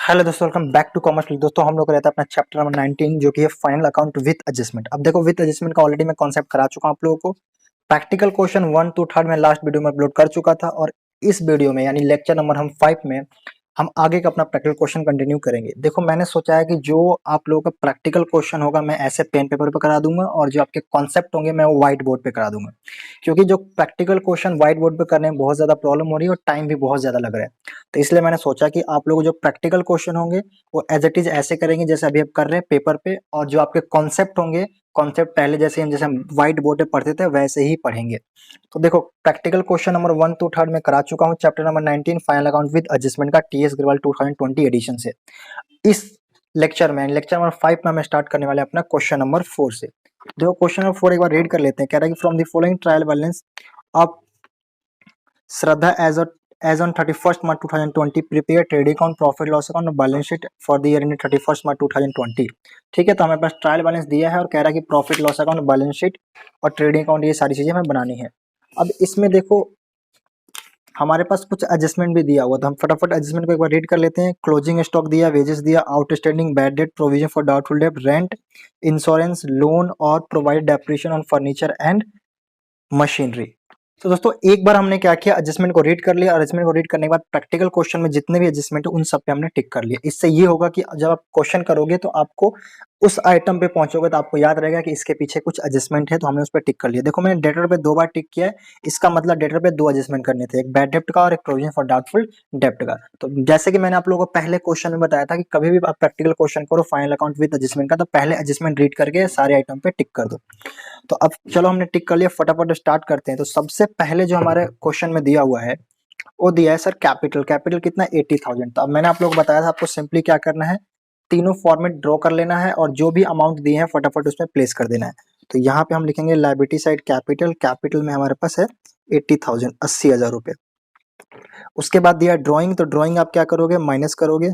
Hello दोस्तों, welcome back to commerce. दोस्तों हम लोग रहता है अपना चैप्टर नंबर 19 जो कि है फाइनल अकाउंट विद एडजस्टमेंट। अब देखो विद एडजस्टमेंट का ऑलरेडी मैं कॉन्सेप्ट करा चुका हूं आप लोगों को। प्रैक्टिकल क्वेश्चन 1 to 3 में लास्ट वीडियो में अपलोड कर चुका था और इस वीडियो में यानी लेक्चर नंबर हम 5 में हम आगे का अपना प्रैक्टिकल क्वेश्चन कंटिन्यू करेंगे। देखो मैंने सोचा है कि जो आप लोगों का प्रैक्टिकल क्वेश्चन होगा मैं ऐसे पेन पेपर पे करा दूंगा और जो आपके कॉन्सेप्ट होंगे मैं वो व्हाइट बोर्ड पे करा दूंगा, क्योंकि जो प्रैक्टिकल क्वेश्चन व्हाइट बोर्ड पे करने में बहुत ज्यादा प्रॉब्लम हो रही है और टाइम भी बहुत ज्यादा लग रहा है। तो इसलिए मैंने सोचा कि आप लोग जो प्रैक्टिकल क्वेश्चन होंगे वो एज इट इज ऐसे करेंगे जैसे अभी आप कर रहे हैं पेपर पे, और जो आपके कॉन्सेप्ट होंगे कॉन्सेप्ट पहले जैसे हम व्हाइट बोर्ड पे पढ़ते थे वैसे ही पढ़ेंगे। तो देखो प्रैक्टिकल क्वेश्चन नंबर 1 to 3 में करा चुका हूँ chapter number 19 final account with adjustment का टीएस अग्रवाल 2020 एडिशन से। इस लेक्चर नंबर 5 में हमें स्टार्ट करने वाले हैं अपना क्वेश्चन नंबर 4 से। देखो क्वेश्चन नंबर 4 एक बार रीड कर लेते हैं। कह रहा है कि from the following trial balance of Shraddha as on 31st March 2020 prepare trading account profit loss account और balance sheet for the year ended 31st March 2020। ठीक है, तो हमें पास ट्रायल बैलेंस दिया है और कह रहा है कि profit loss account, balance sheet और ट्रेडिंग अकाउंट ये सारी चीजें हमें बनानी है। अब इसमें देखो हमारे पास कुछ एडजस्टमेंट भी दिया हुआ, तो हम फटाफट एडजस्टमेंट को एक बार रीड कर लेते हैं। क्लोजिंग स्टॉक दिया, वेजेस दिया, outstanding bad debt, provision for doubtful debt, rent, insurance, loan और provide depreciation on furniture and machinery. तो दोस्तों एक बार हमने क्या किया, एडजस्टमेंट को रीड कर लिया और एडजस्टमेंट को रीड करने के बाद प्रैक्टिकल क्वेश्चन में जितने भी एडजस्टमेंट है उन सब पे हमने टिक कर लिया। इससे ये होगा कि जब आप क्वेश्चन करोगे तो आपको उस आइटम पे पहुंचोगे तो आपको याद रहेगा कि इसके पीछे कुछ एडजस्टमेंट है, तो हमने उस पर टिक कर लिया। देखो मैंने डेटर पे 2 बार टिक किया है, इसका मतलब डेटर पे 2 एडजस्टमेंट करने थे, एक बैड डेप्ट का और एक प्रोविजन फॉर डाउटफुल डेप्ट का। तो जैसे कि मैंने आप लोगों को पहले क्वेश्चन में बताया था कि कभी भी आप प्रैक्टिकल क्वेश्चन करो फाइनल अकाउंट विद एडजस्टमेंट का, तो पहले एडजस्टमेंट रीड करके सारे आइटम पे टिक कर दो। तो अब चलो हमने टिक कर लिया, फटाफट स्टार्ट करते हैं। तो सबसे पहले जो हमारे क्वेश्चन में दिया हुआ है वो दिया है सर कैपिटल। कैपिटल कितना, 80,000। तो अब मैंने आप लोग को बताया था आपको सिंपली क्या करना है, तीनों फॉर्मेट ड्रॉ कर लेना है और जो भी अमाउंट दिए हैं फटाफट उसमें प्लेस कर देना है। तो यहाँ पे हम लिखेंगे लायबिलिटी साइड कैपिटल, कैपिटल में हमारे पास है 80,000, 80,000 रुपए। उसके बाद दिया ड्रॉइंग, तो ड्रॉइंग आप क्या करोगे, माइनस करोगे।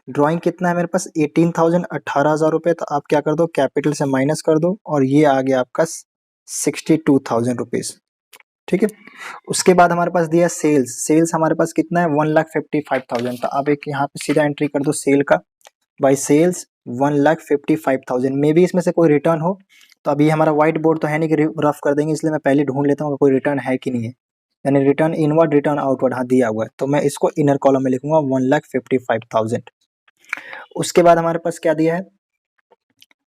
ड्राइंग कितना है मेरे पास 18,000, 18,000 रुपए। तो आप क्या कर दो, कैपिटल से माइनस कर दो और ये आ गया आपका 62,000 रुपीज। ठीक है, उसके बाद हमारे पास दिया सेल्स। सेल्स हमारे पास कितना है 1,55,000। तो आप एक यहाँ पे सीधा एंट्री कर दो सेल का, बाई सेल्स 1,55,000। मे भी इसमें से कोई रिटर्न हो, तो अभी हमारा व्हाइट बोर्ड तो है नहीं कि रफ कर देंगे, इसलिए मैं पहले ढूंढ लेता हूँ कोई रिटर्न है कि नहीं है। यानी रिटर्न इनवर्ड, रिटर्न आउटवर्ड, हाँ दिया हुआ है, तो मैं इसको इनर कॉलम में लिखूंगा 1,55,000। उसके बाद हमारे पास क्या दिया है,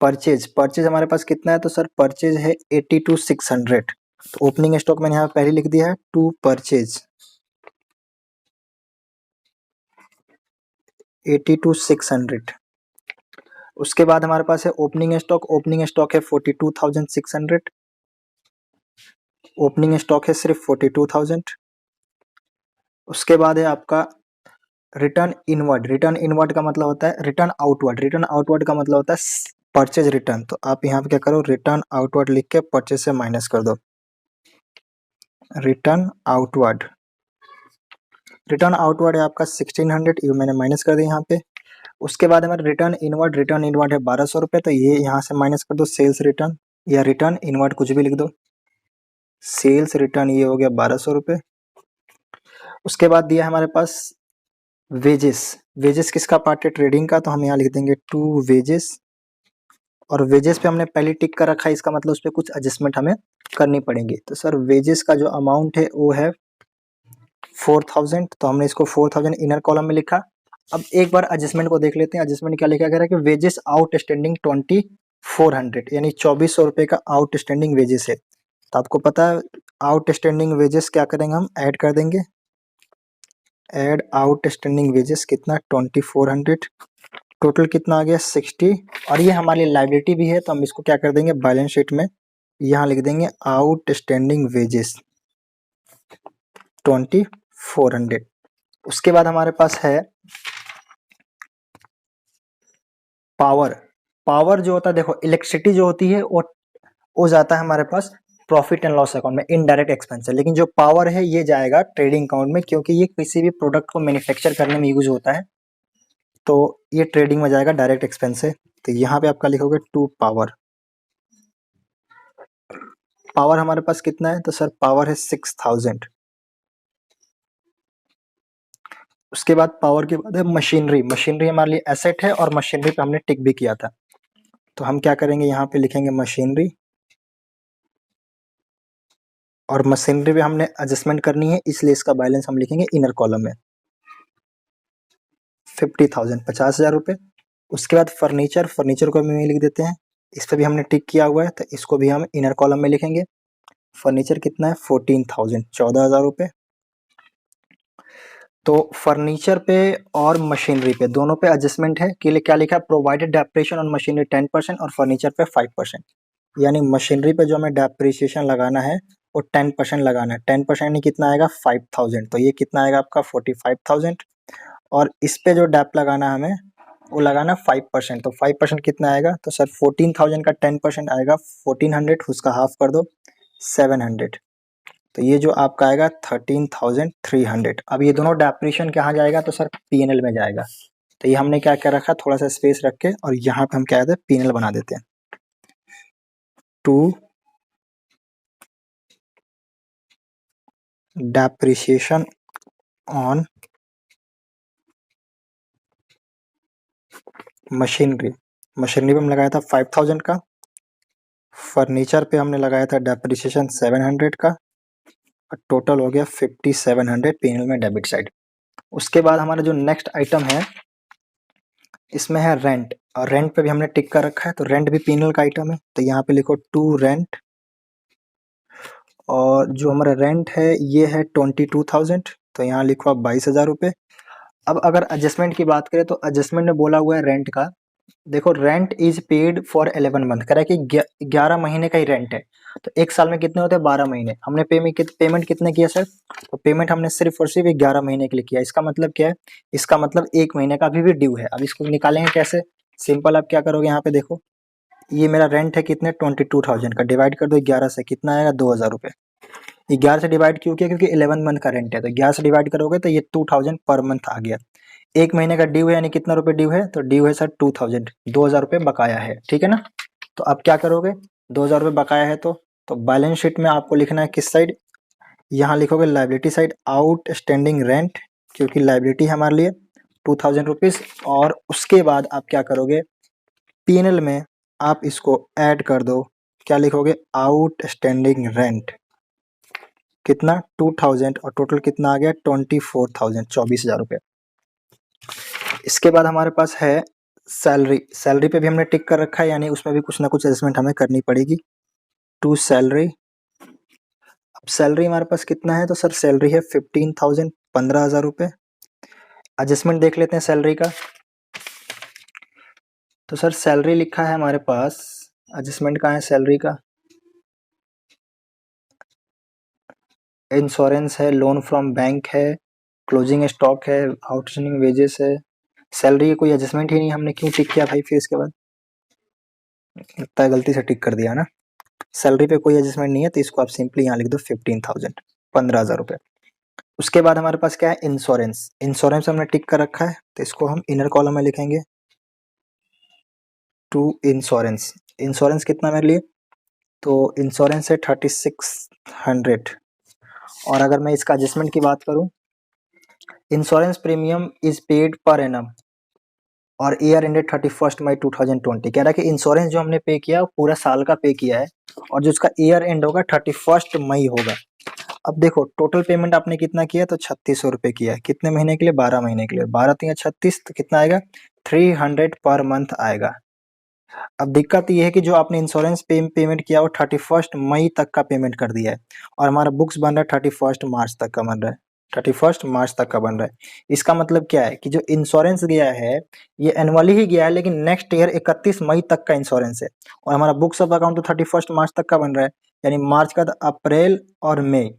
परचेज। परचेज हमारे पास कितना है, तो सर परचेज है 82,600। तो ओपनिंग स्टॉक मैंने यहाँ पहले लिख दिया है टू परचेज 82,600। उसके बाद हमारे पास है ओपनिंग स्टॉक। ओपनिंग स्टॉक है 42,600। ओपनिंग स्टॉक है सिर्फ 42,000। उसके बाद है आपका रिटर्न इनवर्ड। रिटर्न इनवर्ड का मतलब होता है रिटर्न आउटवर्ड। रिटर्न आउटवर्ड का मतलब होता है परचेज रिटर्न। तो आप यहाँ पे क्या करो, रिटर्न आउटवर्ड लिख के परचेज से माइनस कर दो, रिटर्न आउटवर्ड। रिटर्न आउटवर्ड है आपका 1600, ये मैंने माइनस कर दिया यहाँ पे। उसके बाद हमारा रिटर्न इनवर्ड। रिटर्न इनवर्ड है 1200 रुपये, तो ये यहाँ से माइनस कर दो सेल्स रिटर्न या रिटर्न इनवर्ड कुछ भी लिख दो। सेल्स रिटर्न ये हो गया 1200 रुपये। उसके बाद दिया हमारे पास वेजेस। वेजेस किसका पार्ट है, ट्रेडिंग का, तो हम यहाँ लिख देंगे टू वेजेस। और वेजेस पे हमने पहले टिक कर रखा है, इसका मतलब उस पर कुछ एडजस्टमेंट हमें करनी पड़ेगी। तो सर वेजेस का जो अमाउंट है वो है 4,000, तो हमने इसको 4,000 इनर कॉलम में लिखा। अब एक बार एडजस्टमेंट को देख लेते हैं। एडजस्टमेंट क्या लिखा गया है कि वेजेस आउटस्टैंडिंग 2,400, यानी 2,400 रुपए का आउटस्टैंडिंग वेजेस है। तो आपको पता है आउटस्टैंडिंग वेजेस क्या करेंगे, हम ऐड कर देंगे। ऐड आउटस्टैंडिंग वेजेस कितना 2,400, टोटल कितना आ गया 60। और ये हमारी लाइबिलिटी भी है, तो हम इसको क्या कर देंगे बैलेंस शीट में यहाँ लिख देंगे आउटस्टैंडिंग वेजेस 2,400। उसके बाद हमारे पास है पावर। पावर जो होता है, देखो इलेक्ट्रिसिटी जो होती है वो जाता है हमारे पास प्रॉफिट एंड लॉस अकाउंट में, इनडायरेक्ट एक्सपेंस है। लेकिन जो पावर है ये जाएगा ट्रेडिंग अकाउंट में, क्योंकि ये किसी भी प्रोडक्ट को मैन्युफैक्चर करने में यूज होता है, तो ये ट्रेडिंग में जाएगा, डायरेक्ट एक्सपेंस है। तो यहाँ पे आपका लिखोगे टू पावर। पावर हमारे पास कितना है, तो सर पावर है 6,000। उसके बाद पावर के बाद है मशीनरी। मशीनरी हमारे लिए एसेट है और मशीनरी पे हमने टिक भी किया था, तो हम क्या करेंगे, यहाँ पे लिखेंगे मशीनरी और मशीनरी पे हमने एडजस्टमेंट करनी है, इसलिए इसका बैलेंस हम लिखेंगे इनर कॉलम में 50,000 50,000 रुपये। उसके बाद फर्नीचर, फर्नीचर को हम लिख देते हैं, इस पर भी हमने टिक किया हुआ है तो इसको भी हम इनर कॉलम में लिखेंगे। फर्नीचर कितना है 14,000 14,000 रुपये। तो फर्नीचर पे और मशीनरी पे दोनों पे एडजस्टमेंट है कि क्या लिखा है, प्रोवाइडेड डेप्रिसिएशन ऑन मशीनरी 10% और फर्नीचर पे 5%। यानी मशीनरी पे जो हमें डेप्रिसिएशन लगाना है वो 10% लगाना है। 10% यानी कितना आएगा 5,000, तो ये कितना आएगा आपका 45,000। और इस पे जो डेप लगाना है हमें वो लगाना 5%, तो 5% कितना आएगा, तो सर 14,000 का 10% आएगा 1400, उसका हाफ कर दो 700, तो ये जो आपका आएगा 13,300। अब ये दोनों डेप्रिसिएशन कहाँ जाएगा, तो सर पीएनएल में जाएगा। तो ये हमने क्या क्या रखा, थोड़ा सा स्पेस रख के, और यहाँ पे हम क्या कहते हैं पीएनएल बना देते हैं। To depreciation on machinery, machinery पे हम लगाया था 5,000 का, फर्नीचर पे हमने लगाया था डेप्रिसिएशन 700 का, और टोटल हो गया 5700 पीएनएल में डेबिट साइड। उसके बाद हमारा जो नेक्स्ट आइटम है इसमें है रेंट, और रेंट पे भी हमने टिक कर रखा है, तो रेंट भी पीएनएल का आइटम है, तो यहाँ पे लिखो टू रेंट, और जो हमारा रेंट है ये है 22,000, तो यहाँ लिखो आप 22,000 रुपये। अब अगर एडजस्टमेंट की बात करें तो एडजस्टमेंट में बोला हुआ है रेंट का, देखो rent is paid for 11 month, कह रहा है कि 11 महीने का ही रेंट है, तो एक साल में कितने होते हैं 12 महीने। हमने पेमेंट कितने किया सर, तो पेमेंट हमने सिर्फ और सिर्फ 11 महीने के लिए किया। इसका मतलब क्या है, इसका मतलब एक महीने का अभी भी ड्यू है। अब इसको निकालेंगे कैसे, सिंपल, आप क्या करोगे, यहाँ पे देखो ये मेरा रेंट है कितने 22,000 का, डिवाइड कर दो 11 से, कितना आएगा 2,000 रुपये। 11 से डिवाइड क्यों किया, क्योंकि 11 मंथ का रेंट है, तो 11 से डिवाइड करोगे तो ये 2,000 पर मंथ आ गया। एक महीने का ड्यू है, यानी कितना रुपए ड्यू है, तो ड्यू है सर 2,000, 2,000 रुपये बकाया है, ठीक है ना। तो अब क्या करोगे, 2,000 रुपये बकाया है तो बैलेंस शीट में आपको लिखना है किस साइड, यहाँ लिखोगे लाइबिलिटी साइड, आउटस्टैंडिंग रेंट, क्योंकि लाइबिलिटी है हमारे लिए 2,000 रुपीज़। और उसके बाद आप क्या करोगे, पीएनएल में आप इसको ऐड कर दो, क्या लिखोगे, आउटस्टैंडिंग रेंट कितना 2,000, और टोटल कितना आ गया 24,000 24,000 रुपये। इसके बाद हमारे पास है सैलरी, सैलरी पे भी हमने टिक कर रखा है, यानी उसमें भी कुछ ना कुछ एडजस्टमेंट हमें करनी पड़ेगी। टू सैलरी, अब सैलरी हमारे पास कितना है, तो सर सैलरी है 15,000 15,000 रुपये। एडजस्टमेंट देख लेते हैं सैलरी का, तो सर सैलरी लिखा है हमारे पास, एडजस्टमेंट कहाँ है सैलरी का, इंश्योरेंस है, लोन फ्रॉम बैंक है, क्लोजिंग स्टॉक है, आउटस्टैंडिंग वेजेस है। सैलरी की कोई एडजस्टमेंट ही नहीं, हमने क्यों टिक किया भाई, फिर इसके बाद लगता है गलती से टिक कर दिया ना। सैलरी पे कोई एडजस्टमेंट नहीं है, तो इसको आप सिंपली यहाँ लिख दो 15,000 15,000 रुपये। उसके बाद हमारे पास क्या है, इंश्योरेंस, इंश्योरेंस हमने टिक कर रखा है, तो इसको हम इनर कॉलम में लिखेंगे टू इंश्योरेंस। इंश्योरेंस कितना मेरे लिए, तो इंश्योरेंस है 3600। और अगर मैं इसका एडजस्टमेंट की बात करूं, insurance premium is paid per annum और ईयर एंडेड 31 मई 2020। कह रहा है कि इंश्योरेंस जो हमने पे किया पूरा साल का पे किया है, और जो उसका ईयर एंड होगा 31 मई होगा। अब देखो टोटल पेमेंट आपने कितना किया, तो 3600 रुपये किया है, कितने महीने के लिए 12 महीने के लिए, 12 3 36, तो कितना आएगा 300 पर मंथ आएगा। अब दिक्कत ये है कि जो आपने इंश्योरेंस पेमेंट किया वो 31 मई तक का पेमेंट कर दिया है, और हमारा बुक्स बन रहा है 31 मार्च तक का बन रहा है, 31 मार्च तक का बन रहा है। इसका मतलब क्या है कि जो इंश्योरेंस गया है ये एनुअली ही गया है, लेकिन नेक्स्ट ईयर 31 मई तक का इंश्योरेंस है, और हमारा बुक्स ऑफ अकाउंट तो 31 मार्च तक का बन रहा है, यानी मार्च का अप्रैल और मई,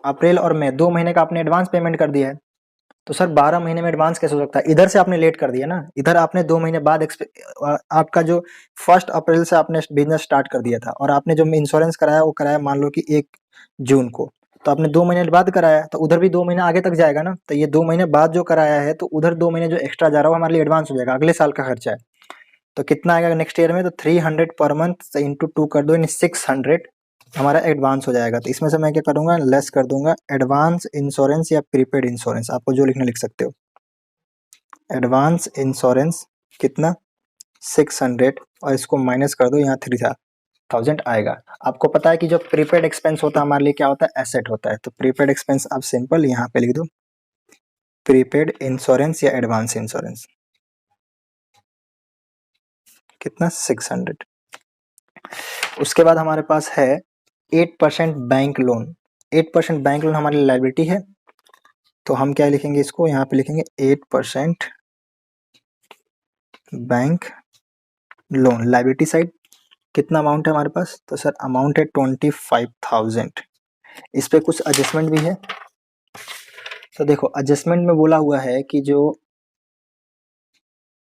अप्रैल और मई 2 महीने का आपने एडवांस पेमेंट कर दिया है। तो सर 12 महीने में एडवांस कैसे हो सकता है, इधर से आपने लेट कर दिया ना, इधर आपने 2 महीने बाद आपका जो 1 अप्रैल से आपने बिजनेस स्टार्ट कर दिया था, और आपने जो इंश्योरेंस कराया वो कराया मान लो कि 1 जून को, तो आपने 2 महीने बाद कराया, तो उधर भी 2 महीने आगे तक जाएगा ना, तो ये 2 महीने बाद जो कराया है तो उधर 2 महीने जो एक्स्ट्रा जा रहा है वो हमारे लिए एडवांस हो जाएगा, अगले साल का खर्चा है। तो कितना आएगा नेक्स्ट ईयर में, तो 300 पर मंथ इंटू 2 कर दो, यानी 600 हमारा एडवांस हो जाएगा। तो इसमें से मैं क्या करूंगा, लेस कर दूंगा एडवांस इंश्योरेंस या प्रीपेड इंश्योरेंस, आपको जो लिखना लिख सकते हो। एडवांस इंश्योरेंस कितना 600 और इसको माइनस कर दो, यहाँ 3000 आएगा। आपको पता है कि जो प्रीपेड एक्सपेंस होता है हमारे लिए क्या होता है, एसेट होता है। तो प्रीपेड एक्सपेंस आप सिंपल यहाँ पे लिख दो प्रीपेड इंश्योरेंस या एडवांस इंश्योरेंस कितना 600। उसके बाद हमारे पास है 8% बैंक लोन। 8% बैंक लोन हमारी लायबिलिटी है, तो हम क्या लिखेंगे इसको, यहाँ पे लिखेंगे 8% बैंक लोन लायबिलिटी साइड। कितना अमाउंट है हमारे पास, तो सर अमाउंट है 25,000। इस पे कुछ एडजस्टमेंट भी है। तो देखो एडजस्टमेंट में बोला हुआ है कि जो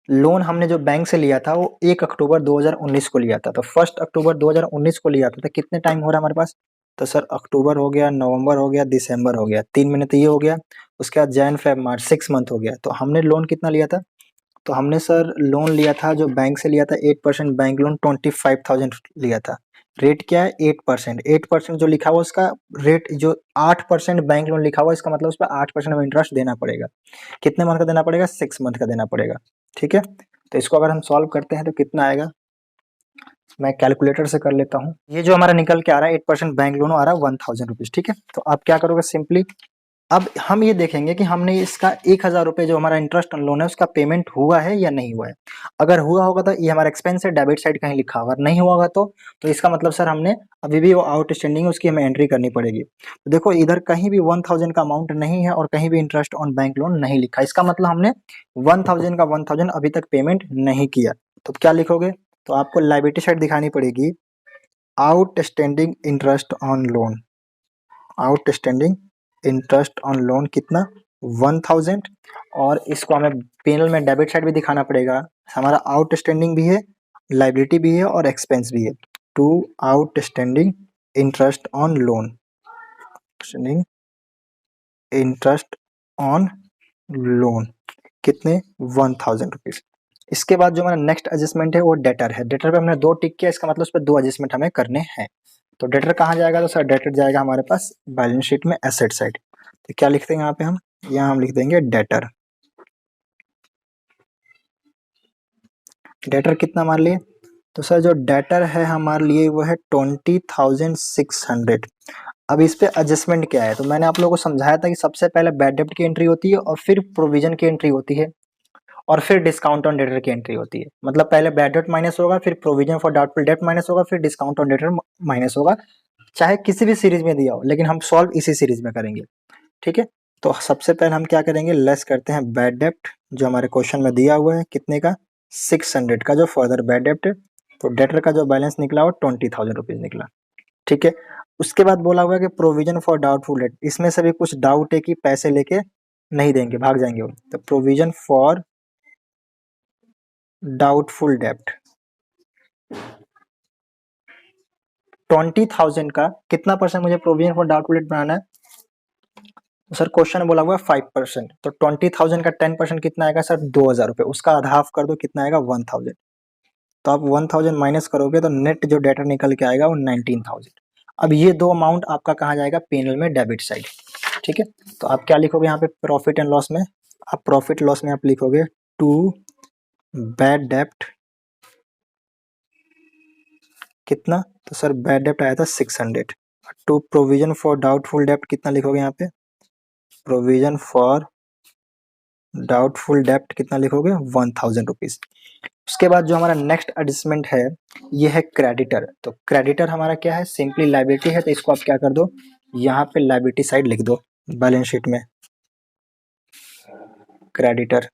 लोन हमने जो बैंक से लिया था वो 1 अक्टूबर 2019 को लिया था। तो 1 अक्टूबर 2019 को लिया था, तो कितने टाइम हो रहा है हमारे पास, तो सर अक्टूबर हो गया, नवंबर हो गया, दिसंबर हो गया, 3 महीने तो ये हो गया। उसके बाद जैन फेब मार्च 6 मंथ हो गया। तो हमने लोन कितना लिया था, तो हमने सर लोन लिया था जो बैंक से लिया था 8% बैंक लोन 25,000 लिया था। रेट क्या है 8%। 8% जो लिखा हुआ उसका रेट, जो 8% बैंक लोन लिखा हुआ इसका मतलब उस पर 8% में इंटरेस्ट देना पड़ेगा। कितने मंथ का देना पड़ेगा, 6 मंथ का देना पड़ेगा। ठीक है, तो इसको अगर हम सॉल्व करते हैं तो कितना आएगा, मैं कैलकुलेटर से कर लेता हूँ। ये जो हमारा निकल के आ रहा है 8% बैंक लोन आ रहा है 1000 रुपीज। ठीक है, तो आप क्या करोगे सिंपली, अब हम ये देखेंगे कि हमने इसका 1000 रुपये जो हमारा इंटरेस्ट ऑन लोन है उसका पेमेंट हुआ है या नहीं हुआ है। अगर हुआ होगा तो ये हमारा एक्सपेंस है, डेबिट साइड कहीं लिखा होगा। नहीं हुआ होगा तो इसका मतलब सर हमने अभी भी वो आउटस्टैंडिंग है उसकी हमें एंट्री करनी पड़ेगी। तो देखो इधर कहीं भी 1000 का अमाउंट नहीं है और कहीं भी इंटरेस्ट ऑन बैंक लोन नहीं लिखा, इसका मतलब हमने 1000 का 1000 अभी तक पेमेंट नहीं किया। तो क्या लिखोगे, तो आपको लायबिलिटी साइड दिखानी पड़ेगी outstanding interest on loan. Outstanding interest on loan कितना 1000, और इसको हमें पेनल में डेबिट साइड भी दिखाना पड़ेगा। हमारा आउटस्टैंडिंग भी है, लायबिलिटी भी है और एक्सपेंस भी है। To outstanding interest on loan, interest on loan कितने 1000 रुपीज। इसके बाद जो हमारा नेक्स्ट एडजस्टमेंट है वो डेटर है। डेटर पे हमने 2 टिक किया, इसका मतलब उस पर 2 एडजस्टमेंट हमें करने हैं। तो डेटर कहाँ जाएगा, तो सर डेटर जाएगा हमारे पास बैलेंस शीट में एसेट साइड। तो क्या लिखते हैं यहाँ पे हम, यहाँ हम लिख देंगे डेटर। डेटर कितना हमारे लिए, तो सर जो डेटर है हमारे लिए वो है 20,600। अब इस पे एडजस्टमेंट क्या है, तो मैंने आप लोगों को समझाया था कि सबसे पहले बैड डेब्ट की एंट्री होती है और फिर प्रोविजन की एंट्री होती है और फिर डिस्काउंट ऑन डेटर की एंट्री होती है। मतलब पहले बैड डेट माइनस होगा, फिर provision for doubtful date minus होगा, फिर डिस्काउंट ऑन डेटर माइनस होगा। चाहे किसी भी सीरीज में दिया हो, लेकिन हम सॉल्व इसी सीरीज में करेंगे। ठीक है, तो सबसे पहले हम क्या करेंगे, लेस करते हैं बैड डेप्ट जो हमारे क्वेश्चन में दिया हुआ है कितने का 600 का, जो फर्दर बैड डेप्ट है। तो डेटर का जो बैलेंस निकला वो 20,000 रुपीज निकला। ठीक है, उसके बाद बोला हुआ है कि प्रोविजन फॉर डाउटफुल डेट, इसमें से भी कुछ डाउट है कि पैसे लेके नहीं देंगे, भाग जाएंगे वो। तो प्रोविजन फॉर डाउटफुल डेप्ट 20,000 का कितना परसेंट मुझे प्रोविजन फॉर डाउटफुल डेट बनाना है, सर क्वेश्चन बोला हुआ है 5%। तो 20,000 का 10% कितना आएगा सर 2,000 रुपये, उसका आधा हाफ कर दो कितना आएगा 1,000। तो आप 1,000 माइनस करोगे तो नेट जो डेटा निकल के आएगा वो 19,000। अब ये दो अमाउंट आपका कहाँ जाएगा, पेनल में डेबिट साइड। ठीक है, तो आप क्या लिखोगे यहाँ पे प्रॉफिट एंड लॉस में, आप प्रॉफिट लॉस में आप लिखोगे टू बैड डेप्ट कितना, तो सर बैड डेप्ट आया था 600। टू प्रोविजन फॉर डाउटफुल डेप्ट कितना लिखोगे यहाँ पे, प्रोविजन फॉर डाउटफुल डेप्ट कितना लिखोगे 1,000 रुपीज। उसके बाद जो हमारा नेक्स्ट एडजस्टमेंट है ये है क्रेडिटर। तो क्रेडिटर हमारा क्या है, सिंपली लायबिलिटी है। तो इसको आप क्या कर दो, यहाँ पे लायबिलिटी साइड लिख दो बैलेंस शीट में क्रेडिटर।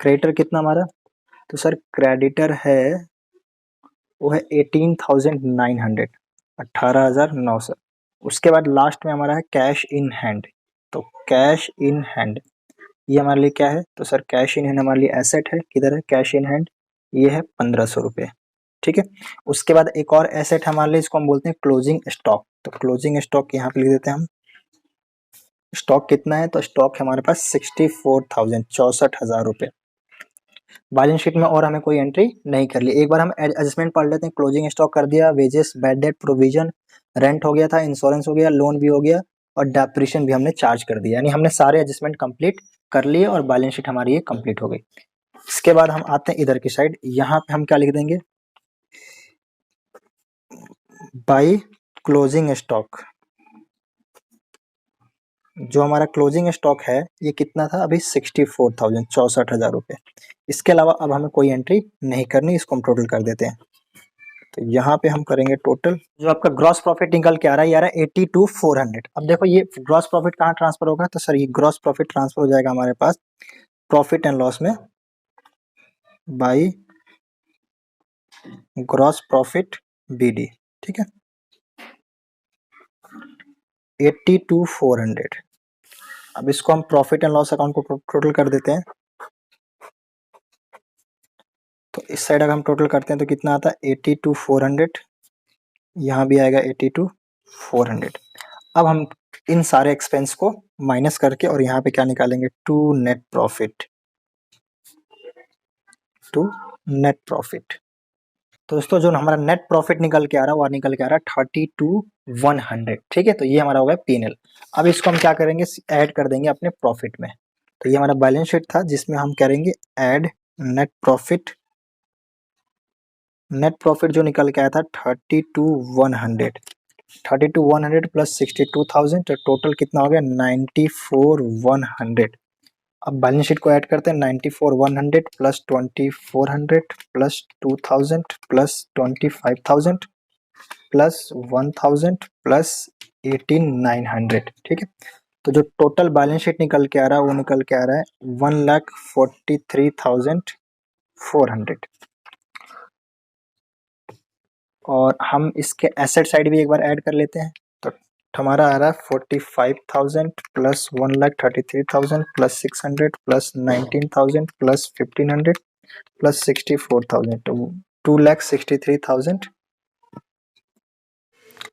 क्रेडिटर कितना हमारा, तो सर क्रेडिटर है वो है 18,900, 18,900। उसके बाद लास्ट में हमारा है कैश इन हैंड। तो कैश इन हैंड ये हमारे लिए क्या है, तो सर कैश इन हैंड हमारे लिए एसेट है। किधर है कैश इन हैंड, ये है 1,500 रुपये। ठीक है, उसके बाद एक और एसेट हमारे लिए, इसको हम बोलते हैं क्लोजिंग स्टॉक। तो क्लोजिंग स्टॉक यहाँ पे लिख देते हैं हम। स्टॉक कितना है, तो स्टॉक है हमारे पास 64,000, 64,000 रुपये। बैलेंस शीट में और हमें कोई एंट्री नहीं कर ली। एक बार हम एडजस्टमेंट पढ़ लेते हैं। क्लोजिंग स्टॉक कर दिया, wages, bad debt, provision, rent हो गया था, इंश्योरेंस हो गया, लोन भी हो गया, और डेप्रिसिएशन भी हमने चार्ज कर दिया, यानी हमने सारे एडजस्टमेंट कंप्लीट कर लिए और बैलेंस शीट हमारी ये कंप्लीट हो गई। इसके बाद हम आते हैं इधर की साइड, यहाँ पे हम क्या लिख देंगे, बाई क्लोजिंग स्टॉक। जो हमारा क्लोजिंग स्टॉक है ये कितना था अभी, 64,000, 64,000 रुपये। इसके अलावा अब हमें कोई एंट्री नहीं करनी, इसको हम टोटल कर देते हैं। तो यहाँ पे हम करेंगे टोटल, जो आपका ग्रॉस प्रॉफिट निकल के आ रहा है, ये आ रहा है 82,400। अब देखो ये ग्रॉस प्रॉफिट कहाँ ट्रांसफर होगा, तो सर ये ग्रॉस प्रॉफिट ट्रांसफर हो जाएगा हमारे पास प्रॉफिट एंड लॉस में, बाई ग्रॉस प्रॉफिट BD, ठीक है, 82,400। अब इसको हम प्रॉफिट एंड लॉस अकाउंट को टोटल कर देते हैं। तो इस साइड अगर हम टोटल करते हैं तो कितना आता है, 82,400, यहाँ भी आएगा 82,400। अब हम इन सारे एक्सपेंस को माइनस करके और यहाँ पे क्या निकालेंगे, to net profit, to net profit. तो दोस्तों जो हमारा नेट प्रॉफिट निकल के आ रहा है वो निकल के आ रहा है 32,100, ठीक है। तो ये हमारा हो गया P&L। अब इसको हम क्या करेंगे, ऐड कर देंगे अपने प्रॉफिट में। तो ये हमारा बैलेंस शीट था जिसमें हम करेंगे add net profit. Net profit जो निकल के आया था 32,100, 32,100 प्लस 62,000, तो टोटल कितना हो गया 94,100। अब बैलेंस शीट को ऐड करते हैं, 94,100 plus 2400 plus 2000 plus 25,000 plus 1000 plus 18,900, ठीक है। तो जो टोटल बैलेंस शीट निकल के आ रहा है वो निकल के आ रहा है 1,43,400। और हम इसके एसेट साइड भी एक बार ऐड कर लेते हैं। तो हमारा आ रहा है 45,000 plus 1,33,000 plus 600 plus 19,000 plus 1,500 plus 64,000, तो 2,63,000।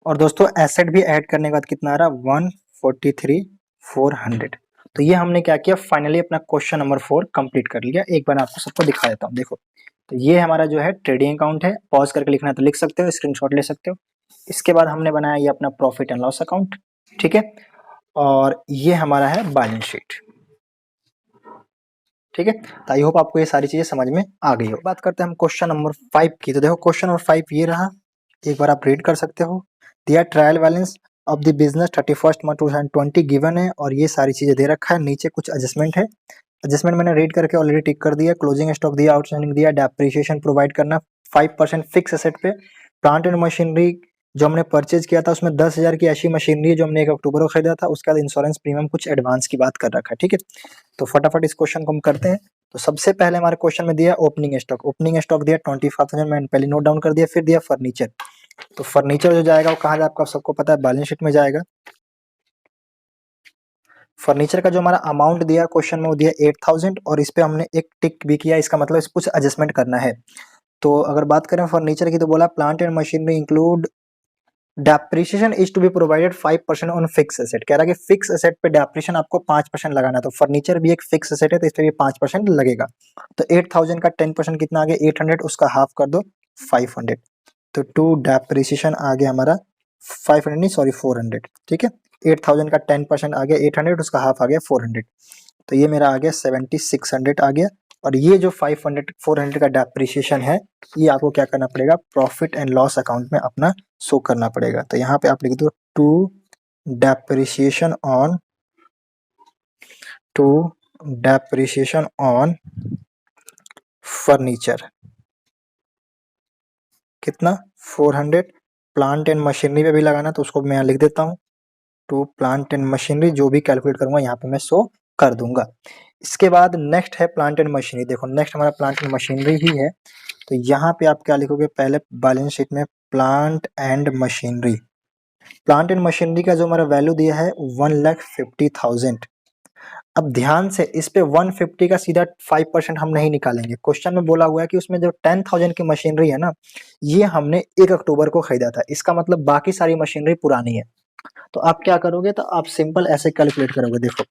और दोस्तों एसेट भी ऐड करने के बाद कितना आ रहा है 143,400। तो ये हमने क्या किया, फाइनली अपना क्वेश्चन नंबर 4 कंप्लीट कर लिया। एक बार आपको सबको दिखा देता हूँ, देखो। तो ये हमारा जो है ट्रेडिंग अकाउंट है, पॉज करके लिखना है तो लिख सकते हो, स्क्रीनशॉट ले सकते हो। इसके बाद हमने बनाया ये अपना प्रॉफिट एंड लॉस अकाउंट, ठीक है। और ये हमारा है बैलेंस शीट, ठीक है। तो आई होप आपको ये सारी चीजें समझ में आ गई हो। बात करते हैं हम क्वेश्चन नंबर 5 की। तो देखो क्वेश्चन नंबर 5 ये रहा, एक बार आप रीड कर सकते हो। दिया trial balance of the business 31 March 2020 given है, और ये सारी चीजें दे रखा है। नीचे कुछ एडजस्टमेंट है, एडजस्टमेंट मैंने रीड करके ऑलरेडी टिक कर दिया। क्लोजिंग स्टॉक दिया, आउटस्टैंडिंग दिया, डेप्रिसिएशन प्रोवाइड करना 5% फिक्स एसेट पे। प्लांट एंड मशीनरी जो हमने परचेज किया था उसमें 10,000 की ऐसी मशीनरी जो हमने 1 अक्टूबर को खरीदा था। उसके बाद इंश्योरेंस प्रीमियम कुछ एडवांस की बात कर रखा है, ठीक है। तो फटाफट इस क्वेश्चन को हम करते हैं। तो सबसे पहले हमारे क्वेश्चन में दिया ओपनिंग स्टॉक, ओपनिंग स्टॉक दिया 25,000, मैंने पहले नोट डाउन कर दिया। फिर दिया फर्नीचर, तो फर्नीचर जो जाएगा वो कहाँ जाएगा, आपका सबको पता है बैलेंस शीट में जाएगा। फर्नीचर का जो हमारा अमाउंट दिया क्वेश्चन में वो दिया 8,000, और इस पे हमने एक टिक भी किया, इसका मतलब इस कुछ एडजस्टमेंट करना है। तो अगर बात करें फर्नीचर की तो बोला plant and machinery include depreciation is to be provided 5% on fix asset. कह रहा है कि फिक्स एसेट पे डेप्रिसिएशन आपको 5% लगाना है। तो फर्नीचर भी एक फिक्स एसेट है तो इस पे भी 5% लगेगा। तो 8,000 का 10% कितना आ गया 800, उसका हाफ कर दो 500। तो टू डेप्रिसिएशन आ गया हमारा 500 नहीं सॉरी 400, ठीक है। 8,000 का 10% आ गया 800, उसका हाफ आ गया 400। तो ये मेरा आ गया 7,600 आ गया। और ये जो 500 400 का डेप्रिसिएशन है ये आपको क्या करना पड़ेगा, प्रॉफिट एंड लॉस अकाउंट में अपना शो करना पड़ेगा। तो यहाँ पे आप लिख दो टू डेप्रिसिएशन ऑन फर्नीचर कितना 400। प्लांट एंड मशीनरी पे भी लगाना तो उसको मैं यहाँ लिख देता हूँ टू प्लांट एंड मशीनरी, जो भी कैलकुलेट करूंगा यहाँ पे मैं शो कर दूंगा। इसके बाद नेक्स्ट है प्लांट एंड मशीनरी। देखो नेक्स्ट हमारा प्लांट एंड मशीनरी ही है। तो यहाँ पे आप क्या लिखोगे, पहले बैलेंस शीट में plant and machinery, plant and machinery का जो हमारा वैल्यू दिया है 1,50,000। अब ध्यान से इस पे 150 का सीधा 5% हम नहीं निकालेंगे। क्वेश्चन में बोला हुआ है कि उसमें जो 10,000 की मशीनरी है ना, ये हमने 1 अक्टूबर को खरीदा था। इसका मतलब बाकी सारी मशीनरी पुरानी है। तो आप क्या करोगे, तो आप सिंपल ऐसे कैलकुलेट करोगे। देखो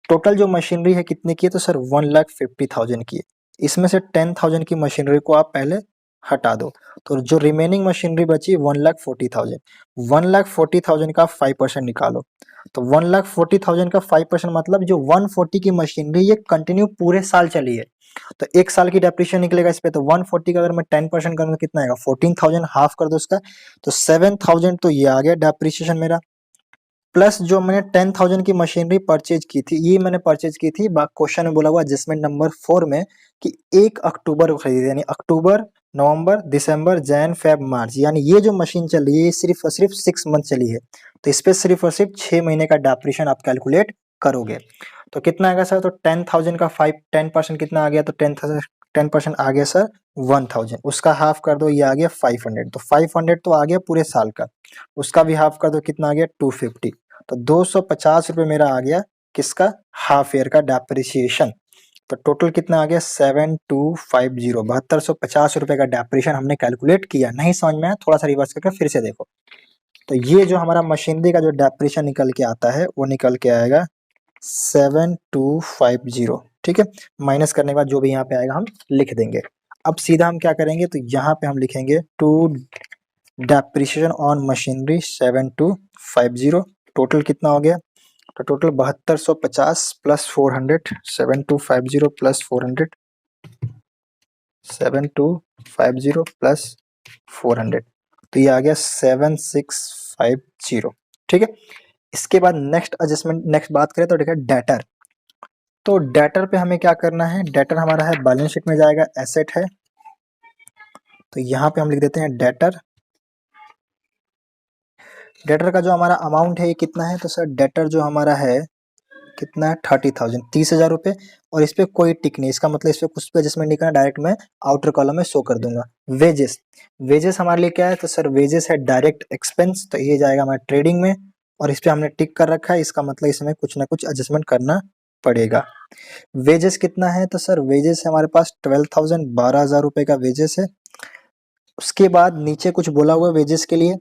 टोटल जो मशीनरी है कितने की है, तो सर 1,50,000 की है। इसमें से 10,000 की मशीनरी को आप पहले हटा दो, तो जो रिमेनिंग मशीनरी बची 1,40,000, 1,40,000 का 5% निकालो। तो 1,40,000 का 5% मतलब जो 140 की मशीनरी ये कंटिन्यू पूरे साल चली है, तो एक साल की डेप्रिसिएशन निकलेगा इस पे। तो 140 का अगर मैं 10% करूँ तो कितना आएगा, 14,000, हाफ कर दो उसका, तो 7,000 तो ये आ गया डेप्रिसिएशन मेरा। प्लस जो मैंने 10,000 की मशीनरी परचेज की थी, ये मैंने परचेज की थी क्वेश्चन में बोला हुआ एडजस्टमेंट नंबर 4 में कि 1 अक्टूबर को खरीदी, यानी अक्टूबर, नवंबर, दिसंबर, जैन, फेब, मार्च, यानी ये जो मशीन चल रही है ये सिर्फ और सिर्फ 6 मंथ चली है, तो इस पे सिर्फ और सिर्फ 6 महीने का डेप्रिसिएशन आप कैलकुलेट करोगे। तो कितना आएगा सर, तो 10,000 का 10% कितना आ गया, तो 10% आ गया सर 1,000, उसका हाफ कर दो, ये आ गया 500, तो 500 तो आ गया पूरे साल का, उसका भी हाफ कर दो, कितना आ गया 250, तो 250 रुपए मेरा आ गया किसका, हाफ ईयर का डेप्रिसिएशन। तो टोटल कितना आ गया 7,250, 7250 रुपए का डेप्रिसिएशन हमने कैलकुलेट किया। नहीं समझ में आया, थोड़ा सा रिवर्स करके फिर से देखो। तो ये जो हमारा मशीनरी का जो डेप्रिसिएशन निकल के आता है वो निकल के आएगा 7,250, ठीक है। माइनस करने के बाद जो भी यहाँ पे आएगा हम लिख देंगे। अब सीधा हम क्या करेंगे, तो यहाँ पे हम लिखेंगे to depreciation on machinery 7,250, total कितना हो गया, तो टोटल 7250 प्लस 400, 7,250 प्लस 400, 7,250 प्लस 400, तो ये आ गया 7,650, ठीक है। इसके बाद नेक्स्ट एडजस्टमेंट, नेक्स्ट बात करें तो देखिए डेटर। तो डेटर पे हमें क्या करना है, डेटर हमारा है बैलेंस शीट में जाएगा, एसेट है, तो यहाँ पे हम लिख देते हैं डेटर। डेटर का जो हमारा अमाउंट है ये कितना है, तो सर डेटर जो हमारा है कितना है 30,000, 30,000 रुपए, और इस पे कोई टिक नहीं, इसका मतलब इस पे कुछ पे एडजस्टमेंट नहीं करना, डायरेक्ट मैं आउटर कॉलम में शो कर दूंगा। वेजेस, वेजेस हमारे लिए क्या है, तो सर वेजेस है डायरेक्ट एक्सपेंस, तो ये जाएगा हमारे ट्रेडिंग में, और इस पे हमने टिक कर रखा है, इसका मतलब इसमें कुछ ना कुछ एडजस्टमेंट करना पड़ेगा। वेजेस कितना है, तो सर वेजेस है हमारे पास 12,000, 12,000 रुपए का वेजेस है। उसके बाद नीचे कुछ बोला हुआ है वेजेस के लिए,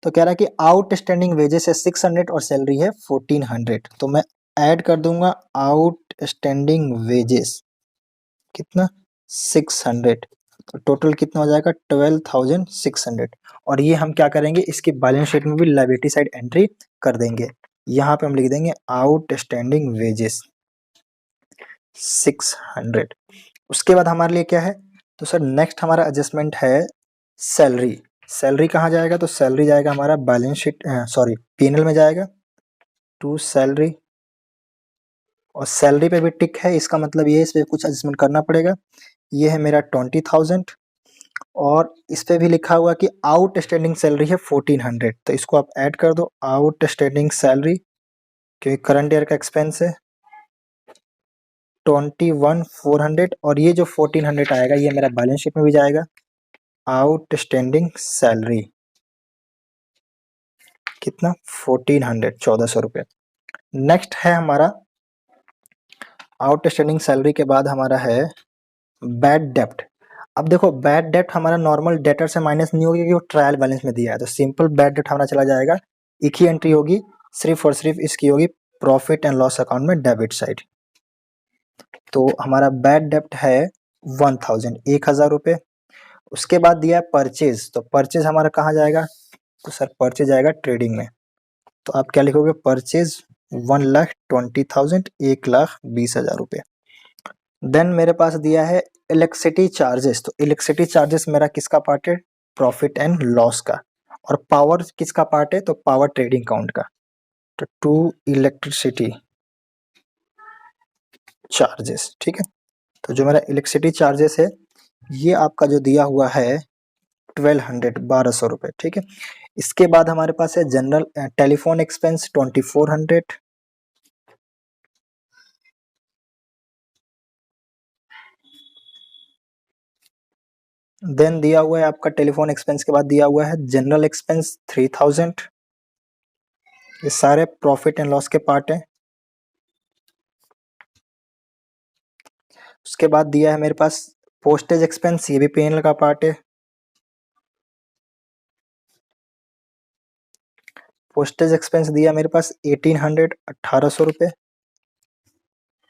तो कह रहा है कि आउटस्टैंडिंग वेजेस है 600 और सैलरी है 1400, तो मैं ऐड कर दूंगा आउटस्टैंडिंग वेजेस कितना 600, तो टोटल कितना हो जाएगा 12,600, और ये हम क्या करेंगे इसकी बैलेंस शीट में भी लायबिलिटी साइड एंट्री कर देंगे। यहाँ पे हम लिख देंगे आउटस्टैंडिंग वेजेस 600। उसके बाद हमारे लिए क्या है, तो सर नेक्स्ट हमारा एडजस्टमेंट है सैलरी। सैलरी कहाँ जाएगा, तो सैलरी जाएगा हमारा बैलेंस शीट, सॉरी पीएनएल में जाएगा, टू सैलरी, और सैलरी पे भी टिक है, इसका मतलब ये है इस पे कुछ एडजस्टमेंट करना पड़ेगा। ये है मेरा 20,000, और इस पे भी लिखा हुआ कि आउटस्टैंडिंग सैलरी है 1400, तो इसको आप ऐड कर दो आउटस्टैंडिंग सैलरी, क्योंकि करंट ईयर का एक्सपेंस है 21,400, और ये जो 1400 आएगा ये मेरा बैलेंस शीट में भी जाएगा, आउटस्टैंडिंग सैलरी कितना 1400, 1400 रुपये। नेक्स्ट है हमारा आउटस्टैंडिंग सैलरी के बाद हमारा है बैड डेप्ट। अब देखो बैड डेप्ट हमारा नॉर्मल डेटर से माइनस नहीं होगी क्योंकि वो ट्रायल बैलेंस में दिया है, तो सिंपल बैड डेप्ट हमारा चला जाएगा, एक ही एंट्री होगी, सिर्फ और सिर्फ इसकी होगी प्रॉफिट एंड लॉस अकाउंट में डेबिट साइड। तो हमारा बैड डेप्ट है 1,000, 1,000 रुपये। उसके बाद दिया है परचेज, तो परचेज हमारा कहाँ जाएगा, तो सर परचेज जाएगा ट्रेडिंग में, तो आप क्या लिखोगे परचेज 1,20,000, 1,20,000 रुपये। देन मेरे पास दिया है इलेक्ट्रिसिटी चार्जेस, तो इलेक्ट्रिसिटी चार्जेस मेरा किसका पार्ट है, प्रॉफिट एंड लॉस का, और पावर किसका पार्ट है, तो पावर ट्रेडिंग अकाउंट का, तो टू इलेक्ट्रिसिटी चार्जेस, ठीक है। तो जो मेरा इलेक्ट्रिसिटी चार्जेस है ये आपका जो दिया हुआ है 1,200, 1,200 रुपये, ठीक है। इसके बाद हमारे पास है जनरल टेलीफोन एक्सपेंस 2,400, देन दिया हुआ है आपका टेलीफोन एक्सपेंस के बाद दिया हुआ है जनरल एक्सपेंस 3,000, ये सारे प्रॉफिट एंड लॉस के पार्ट हैं। उसके बाद दिया है मेरे पास पोस्टेज एक्सपेंस, ये भी पीएनएल का पार्ट है। पोस्टेज एक्सपेंस दिया मेरे पास 1,800, 1,800 रुपये।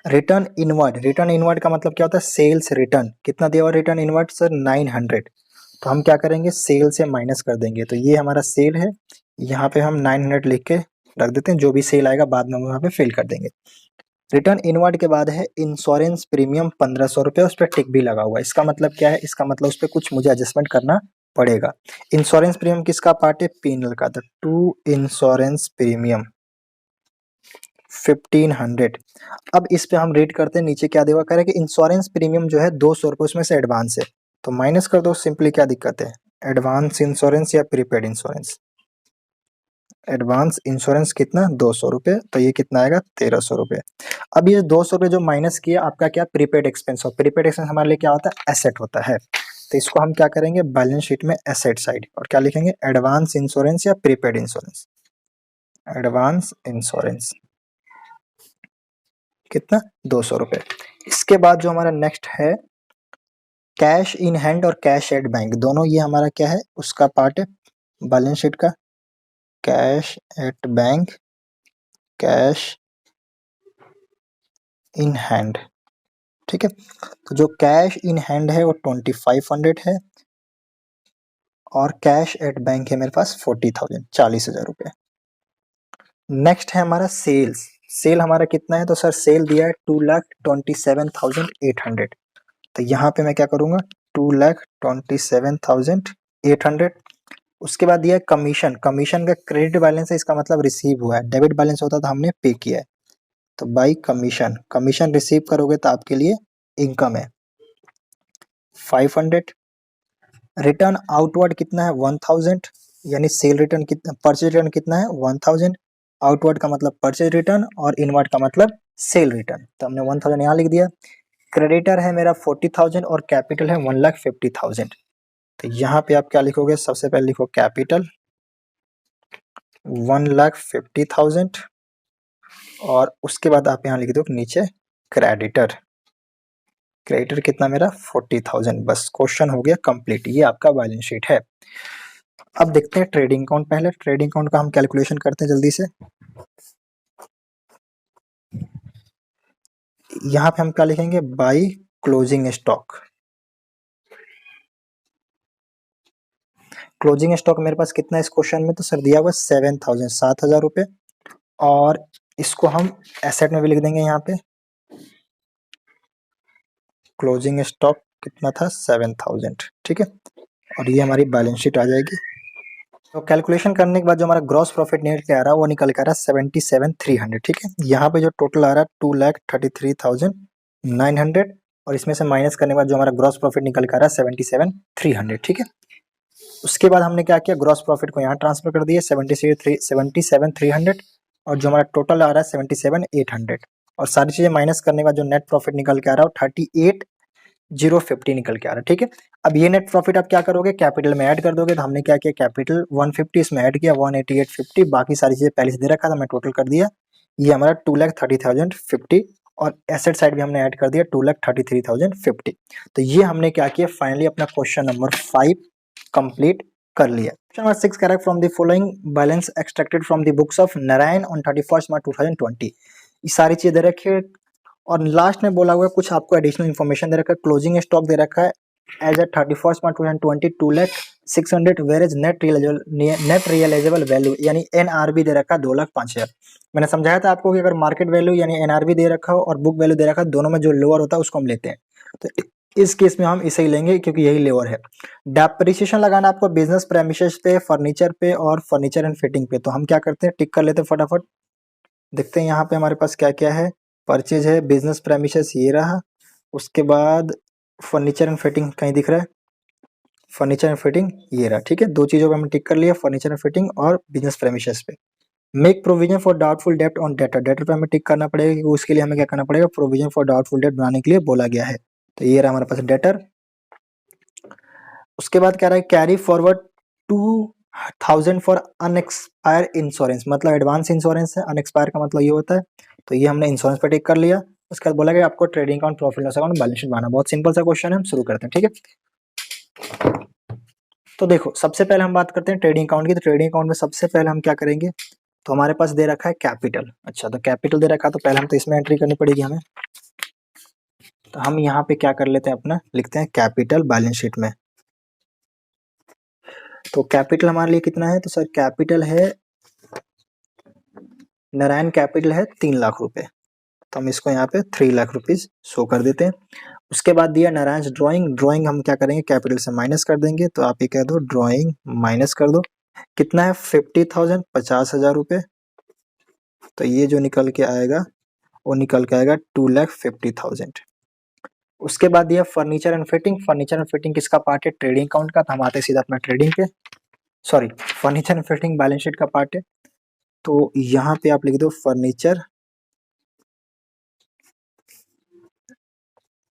रिटर्न इनवर्ड, रिटर्न इनवर्ड का मतलब क्या होता है, सेल्स रिटर्न, कितना दिया हुआ रिटर्न इनवर्ड सर 900, तो हम क्या करेंगे, सेल से माइनस कर देंगे। तो ये हमारा सेल है, यहाँ पे हम 900 लिख के रख देते हैं, जो भी सेल आएगा बाद में हम वहाँ पे फिल कर देंगे। रिटर्न इनवर्ड के बाद है इंश्योरेंस प्रीमियम 1500 रुपये, उस पर टिक भी लगा हुआ है। इसका मतलब क्या है, इसका मतलब उस पर कुछ मुझे एडजस्टमेंट करना पड़ेगा। इंश्योरेंस प्रीमियम किसका पार्ट है, पीनल का। तो टू इंश्योरेंस प्रीमियम 1500। अब इस पे हम रेट करते हैं, नीचे क्या देगा, कह रहे कि इंश्योरेंस प्रीमियम जो है 200 रुपये, उसमें से एडवांस है तो माइनस कर दो सिंपली, क्या दिक्कत है। एडवांस इंश्योरेंस या प्रीपेड इंश्योरेंस, एडवांस इंश्योरेंस कितना, 200 रुपये, तो ये कितना आएगा, 1300 रुपये। अब ये 200 रुपये जो माइनस किया आपका क्या, प्रीपेड एक्सपेंस। और प्रीपेड एक्सपेंस हमारे लिए क्या होता है, एसेट होता है। तो इसको हम क्या करेंगे, बैलेंस शीट में एसेट साइड, और क्या लिखेंगे, एडवांस इंश्योरेंस या प्रीपेड इंश्योरेंस। एडवांस इंश्योरेंस कितना, 200 रुपये। इसके बाद जो हमारा नेक्स्ट है, कैश इन हैंड और कैश एट बैंक, दोनों ये हमारा क्या है, उसका पार्ट है बैलेंस शीट का। Cash at bank, cash in hand, ठीक है। तो जो कैश इन हैंड है वो 2500 है, और कैश एट बैंक है मेरे पास 40,000, 40,000 रुपये। नेक्स्ट है हमारा सेल्स। सेल हमारा कितना है, तो सर सेल दिया है 2,27,800। तो यहाँ पे मैं क्या करूँगा, 2,27,800। उसके बाद दिया है कमीशन। कमीशन का क्रेडिट बैलेंस है, इसका मतलब रिसीव हुआ है। डेबिट बैलेंस होता तो हमने पे किया है। तो बाई कमीशन, कमीशन रिसीव करोगे तो आपके लिए इनकम है 500। रिटर्न आउटवर्ड कितना है, 1000, यानी सेल रिटर्न कितना, परचेज रिटर्न कितना है, 1000। आउटवर्ड का मतलब परचेज रिटर्न और इनवर्ड का मतलब सेल रिटर्न, तो हमने 1000 यहाँ लिख दिया। क्रेडिटर है मेरा 40,000 और कैपिटल है 1,50,000। तो यहाँ पे आप क्या लिखोगे, सबसे पहले लिखो कैपिटल 1,50,000, और उसके बाद आप यहाँ लिख दो नीचे क्रेडिटर। क्रेडिटर कितना मेरा 40,000। बस क्वेश्चन हो गया कंप्लीट, ये आपका बैलेंस शीट है। अब देखते हैं ट्रेडिंग अकाउंट। पहले ट्रेडिंग अकाउंट का हम कैलकुलेशन करते हैं जल्दी से। यहाँ पे हम क्या लिखेंगे, by closing stock. Closing stock मेरे पास कितना है इस क्वेश्चन में, तो सर दिया हुआ 7,000, 7,000 रुपये, और इसको हम एसेट में भी लिख देंगे यहाँ पे। क्लोजिंग स्टॉक कितना था, 7,000, ठीक है। और ये हमारी बैलेंस शीट आ जाएगी। तो कैलकुलेशन करने के बाद जो हमारा ग्रॉस प्रॉफिट निकल के आ रहा है वो निकल के आ रहा है 77,300, ठीक है। यहाँ पे जो टोटल आ रहा है 2,33,900, और इसमें से माइनस करने के बाद जो हमारा ग्रॉस प्रॉफिट निकल के आ रहा है 77,300, ठीक है। उसके बाद हमने क्या किया, ग्रॉस प्रॉफिट को यहाँ ट्रांसफर कर दिया 77,300, और जो हमारा टोटल आ रहा है 77,800, और सारी चीजें माइनस करने के बाद जो नेट प्रॉफिट निकल के आ रहा है 38,050 निकल के आ रहा है, ठीक है। अब ये नेट प्रॉफिट आप क्या करोगे, कैपिटल में ऐड कर दोगे। तो हमने क्या किया, कैपिटल 150 इसमें ऐड किया, 188,50, बाकी सारी चीजें पहले से दे रखा था, मैं टोटल कर दिया। ये हमारा 2,30,050, और एसेट साइड भी हमने ऐड कर दिया 2,33,050। तो ये हमने क्या किया, फाइनली अपना क्वेश्चन नंबर 5 कंप्लीट कर लिया। Question number 6, correct from the following balance extracted from the books of Narayan on 31 March 2020। ये सारी चीजें दे रखी है, और लास्ट में बोला हुआ है कुछ आपको एडिशनल इन्फॉर्मेशन दे रखा है। क्लोजिंग स्टॉक दे रखा है as a 31 March 2020 2,06,000, where as net realisable value यानी NRV दे रखा है 2,05,000। मैंने समझाया था आपको कि अगर मार्केट वैल्यू यानी NRV दे रखा हो और बुक वैल्यू दे रखा है, दोनों में जो लोअर होता है उसको हम लेते हैं। तो इस केस में हम इसे ही लेंगे क्योंकि यही लोअर है। डेप्रिसिएशन लगाना आपको बिजनेस प्रेमिसेस पे, फर्नीचर पे और फर्नीचर एंड फिटिंग पे। तो हम क्या करते हैं, टिक कर लेते हैं फटाफट। देखते हैं यहाँ पे हमारे पास क्या क्या है। परचेज है, बिजनेस प्रेमिसेस ये रहा, उसके बाद फर्नीचर एंड फिटिंग कहीं दिख रहा है, फर्नीचर एंड फिटिंग ये रहा, ठीक है। दो चीजों को हमने टिक कर लिया, फर्नीचर एंड फिटिंग और बिजनेस प्रेमिसेस पे। मेक प्रोविजन फॉर डाउटफुल डेब्ट ऑन डेटर, डेटर पे हमें टिक करना पड़ेगा क्योंकि उसके लिए हमें क्या करना पड़ेगा, प्रोविजन फॉर डाउटफुल डेब्ट बनाने के लिए बोला गया है। तो ये रहा हमारे पास डेटर। उसके बाद क्या रहा है, कैरी फॉरवर्ड 2,000 फॉर अनएक्सपायर इंश्योरेंस, मतलब एडवांस इंश्योरेंस है, अनएक्सपायर का मतलब ये होता है। तो ये हमने इंश्योरेंस पे टिक कर लिया। उसके बाद बोला गया आपको trading account, profit loss account, balance sheet बनाना। बहुत सिंपल सा क्वेश्चन है, हम शुरू करते हैं, ठीक है। तो देखो सबसे पहले हम बात करते हैं ट्रेडिंग अकाउंट की। तो ट्रेडिंग अकाउंट में सबसे पहले हम क्या करेंगे, तो हमारे पास दे रखा है कैपिटल। अच्छा, तो कैपिटल दे रखा है तो पहले हम तो इसमें एंट्री करनी पड़ेगी हमें। तो हम यहाँ पे क्या कर लेते हैं, अपना लिखते हैं कैपिटल बैलेंस शीट में। तो कैपिटल हमारे लिए कितना है, तो सर कैपिटल है, नारायण कैपिटल है 3 लाख रुपए, तो हम इसको यहाँ पे 3 लाख रुपीज शो कर देते हैं। उसके बाद दिया नारायण ड्राइंग, ड्राइंग हम क्या करेंगे, कैपिटल से माइनस कर देंगे, तो आप ये कह दो ड्राइंग माइनस कर दो, कितना है 50,000, 50,000 रुपए, तो ये जो निकल के आएगा वो निकल के आएगा 2,50,000। उसके बाद दिया furniture and fitting, furniture and fitting किसका पार्ट है, ट्रेडिंग अकाउंट का, तो हम आते सीधा अपना ट्रेडिंग पे, sorry furniture and fitting balance sheet का पार्ट है, तो यहाँ पे आप लिख दो फर्नीचर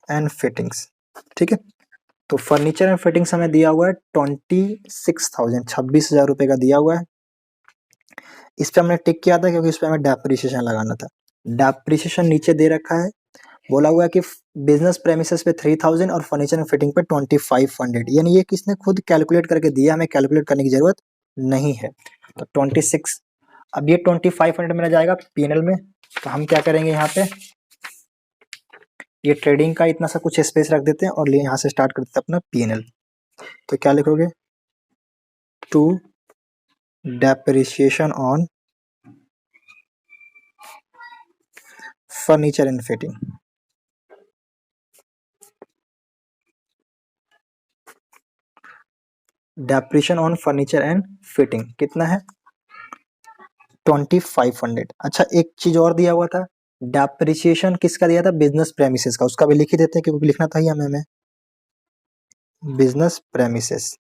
एंड फिटिंग्स, ठीक है। तो फर्नीचर एंड फिटिंग्स हमें दिया हुआ है 26,000, 26,000 रुपए का दिया हुआ है। इस पे हमने टिक किया था क्योंकि इस पे हमें डेप्रिसिएशन लगाना था, डेप्रिसिएशन नीचे दे रखा है, बोला हुआ है कि बिजनेस प्रेमिसेस पे 3,000 और फर्नीचर एंड फिटिंग पे 2,500, यानी ये किसने खुद कैलकुलेट करके दिया, हमें कैलकुलेट करने की जरूरत नहीं है। तो 26, अब ये 2,500 मेरा जाएगा पीएनएल में, तो हम क्या करेंगे यहाँ पे, ये ट्रेडिंग का इतना सा कुछ स्पेस रख देते हैं और यहाँ से स्टार्ट करते हैं अपना पीएनएल। तो क्या लिखोगे, to depreciation on furniture and fitting, depreciation on furniture and fitting कितना है 2,500। अच्छा एक चीज और दिया हुआ था, डेप्रिसिएशन किसका दिया था, बिजनेस प्रेमिसेस का, उसका भी लिख ही देते हैं क्योंकि लिखना था ही हमें बिजनेस प्रेमिसेस।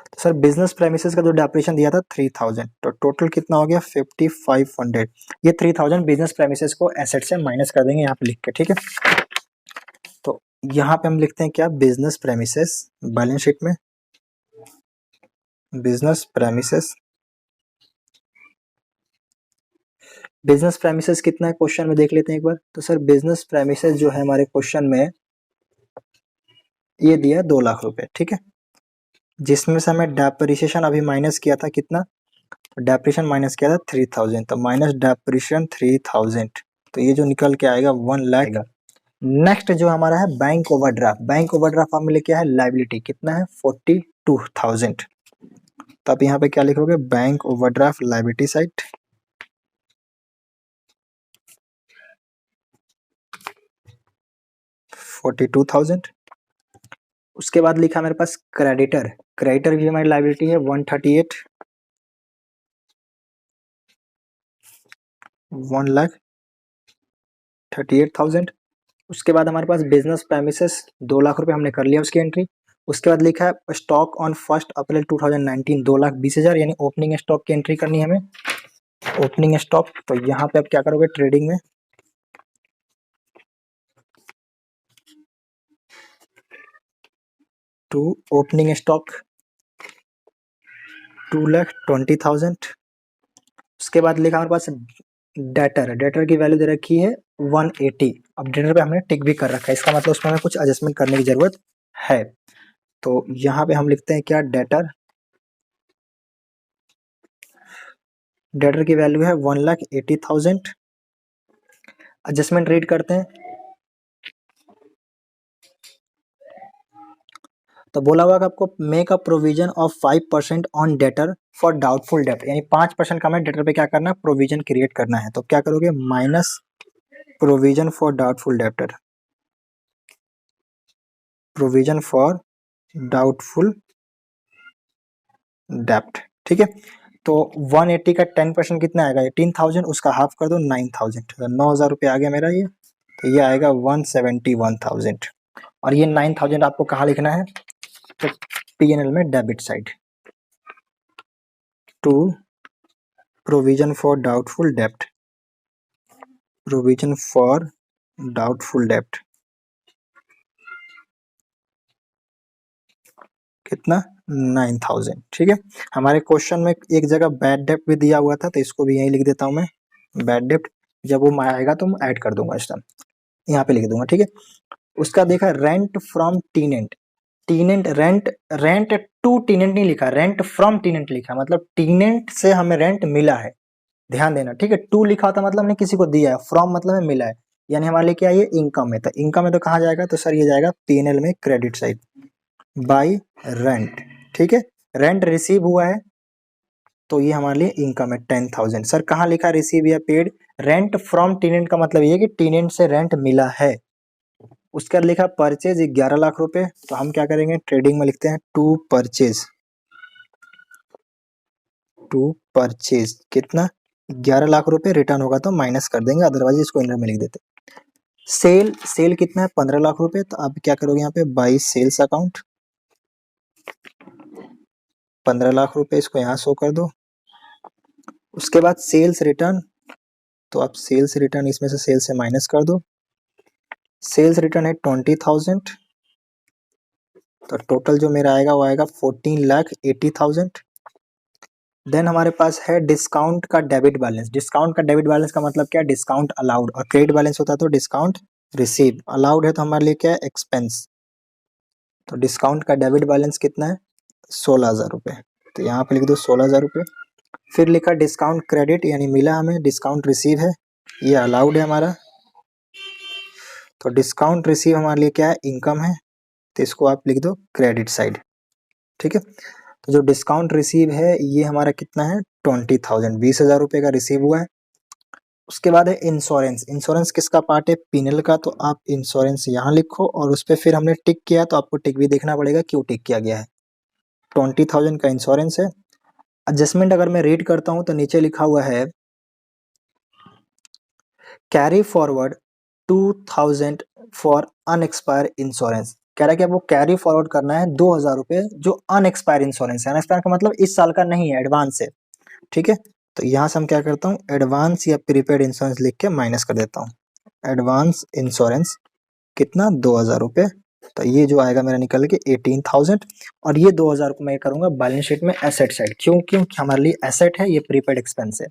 तो सर बिजनेस प्रेमिसेस का जो डेप्रिसिएशन दिया था 3,000, तो टोटल कितना हो गया 5,500, ये 3,000 बिजनेस प्रेमिसेस को एसेट से माइनस कर देंगे यहाँ पे लिख के, ठीक है। तो यहाँ पे हम लिखते हैं क्या, बिजनेस प्रेमिसेस, बैलेंस शीट में बिजनेस प्रेमिसेस, बिजनेस प्रेमिसेस कितना है क्वेश्चन में देख लेते हैं एक बार। तो सर बिजनेस प्रेमिसेस जो है हमारे क्वेश्चन में ये दिया 2 लाख रुपए, ठीक है, जिसमें से हमें डेप्रिसिएशन अभी माइनस किया था कितना, डेप्रिसिएशन माइनस किया था 3,000, तो माइनस डेप्रिसिएशन 3,000, तो ये जो निकल के आएगा 1 लाख। नेक्स्ट जो हमारा है बैंक ओवरड्राफ्ट, बैंक ओवरड्राफ्ट हमें क्या है लाइबिलिटी, कितना है 42,000, तो आप यहाँ पे क्या लिखोगे, बैंक ओवरड्राफ्ट लाइबिलिटी साइड 42,000। उसके बाद लिखा मेरे पास क्रेडिटर, क्रेडिटर भी हमारी लाइबिलिटी है 1,38,000। उसके बाद हमारे पास बिजनेस प्रेमिसेस 2 लाख रुपए हमने कर लिया उसकी एंट्री। उसके बाद लिखा है स्टॉक ऑन 1 अप्रैल 2019 2,20,000, यानी ओपनिंग स्टॉक की एंट्री करनी है हमें, ओपनिंग स्टॉक। तो यहाँ पे आप क्या करोगे ट्रेडिंग में, टू ओपनिंग स्टॉक 2,20,000। उसके बाद लिखा हमारे पास डेटर, डेटर की वैल्यू दे रखी है 180, अब डेटर पे हमने टिक भी कर रखा है, इसका मतलब उसमें हमें कुछ एडजस्टमेंट करने की जरूरत है। तो यहाँ पे हम लिखते हैं क्या, डेटर, डेटर की वैल्यू है 1,80,000, एडजस्टमेंट रीड करते हैं। तो बोला हुआ कि आपको make a provision of 5% on debtor for doubtful date, यानी 5% का हमें डेटर पे क्या करना है, प्रोविजन क्रिएट करना है। तो क्या करोगे, minus provision for doubtful debtor, provision for doubtful डेप्ट, ठीक है। तो 180 का 10% कितना आएगा 18,000, उसका हाफ कर दो 9,000, तो 9,000 रुपये आ गया मेरा ये, तो ये आएगा 171,000। और ये 9,000 आपको कहाँ लिखना है, तो पीएनएल में debit side, to provision for doubtful dept, provision for doubtful डेप्ट कितना 9,000, ठीक है। हमारे क्वेश्चन में एक जगह बैड डेप्ट भी दिया हुआ था, तो इसको भी यहीं लिख देता हूँ मैं, बैड डेप्ट, जब वो आएगा तो मैं ऐड कर दूंगा इस टाइम, यहाँ पे लिख दूंगा, ठीक है। उसका देखा rent from tenant, tenant rent, rent to tenant नहीं लिखा, रेंट फ्रॉम टीनेंट लिखा, मतलब टीनेंट से हमें रेंट मिला है, ध्यान देना, ठीक है। टू लिखा होता मतलब हमने किसी को दिया है, फ्रॉम मतलब हमें मिला है, यानी हमारे लिए क्या ये इनकम है, तो इनकम है तो कहाँ जाएगा, तो सर ये जाएगा पीएनएल में क्रेडिट साइड, बाई रेंट, ठीक है, रेंट रिसीव हुआ है तो ये हमारे लिए इनकम है 10,000। सर कहाँ लिखा रिसीव या पेड? रेंट फ्रॉम टेनेंट का मतलब ये है कि टेनेंट से रेंट मिला है। उसके बाद लिखा परचेज 11 लाख रुपए, तो हम क्या करेंगे ट्रेडिंग में लिखते हैं टू परचेज, टू परचेज कितना 11 लाख रुपए, रिटर्न होगा तो माइनस कर देंगे, अदरवाइज इसको इनर में लिख देते। सेल, सेल कितना है 15 लाख रुपए, तो आप क्या करोगे यहाँ पे बाई सेल्स अकाउंट 15 लाख रुपए, इसको यहाँ शो कर दो। उसके बाद सेल्स रिटर्न, तो आप सेल्स रिटर्न इसमें से सेल्स से माइनस कर दो। सेल्स रिटर्न है 20,000, तो टोटल जो मेरा आएगा वो आएगा 14,80,000। देन हमारे पास है डिस्काउंट का डेबिट बैलेंस। डिस्काउंट का डेबिट बैलेंस का मतलब क्या है? डिस्काउंट अलाउड, और क्रेडिट बैलेंस होता है तो डिस्काउंट रिसीव। अलाउड है तो हमारे लिए क्या है? एक्सपेंस। तो डिस्काउंट का डेबिट बैलेंस कितना है? 16,000 रुपये, तो यहाँ पे लिख दो 16,000 रुपये। फिर लिखा डिस्काउंट क्रेडिट, यानी मिला हमें, डिस्काउंट रिसीव है, ये अलाउड है हमारा, तो डिस्काउंट रिसीव हमारे लिए क्या है? इनकम है, तो इसको आप लिख दो क्रेडिट साइड, ठीक है। तो जो डिस्काउंट रिसीव है ये हमारा कितना है? 20,000, 20,000 रुपये का रिसीव हुआ है। उसके बाद है इंश्योरेंस। इंश्योरेंस किसका पार्ट है? पीनल का, तो आप इंश्योरेंस यहाँ लिखो और उस पर फिर हमने टिक किया, तो आपको टिक भी देखना पड़ेगा क्यों टिक किया गया है। 20,000 का इंश्योरेंस है। एडजस्टमेंट अगर मैं रीड करता हूँ तो नीचे लिखा हुआ है कैरी फॉरवर्ड 2,000 फॉर अनएक्सपायर इंश्योरेंस। कह रहा है कि आपको कैरी फॉरवर्ड करना है 2,000 रुपये जो अनएक्सपायर इंश्योरेंस है। अनएक्सपायर का मतलब इस साल का नहीं है, एडवांस है, ठीक है। तो यहाँ से हम क्या करता हूँ, एडवांस या प्रीपेड इंश्योरेंस लिख के माइनस कर देता हूँ। एडवांस इंश्योरेंस कितना? 2,000 रुपये, तो ये जो आएगा मेरा निकल के 18,000, और ये 2,000 को मैं करूंगा बैलेंस शीट में एसेट साइड। क्यों? क्योंकि हमारे लिए एसेट है, ये प्रीपेड एक्सपेंस है।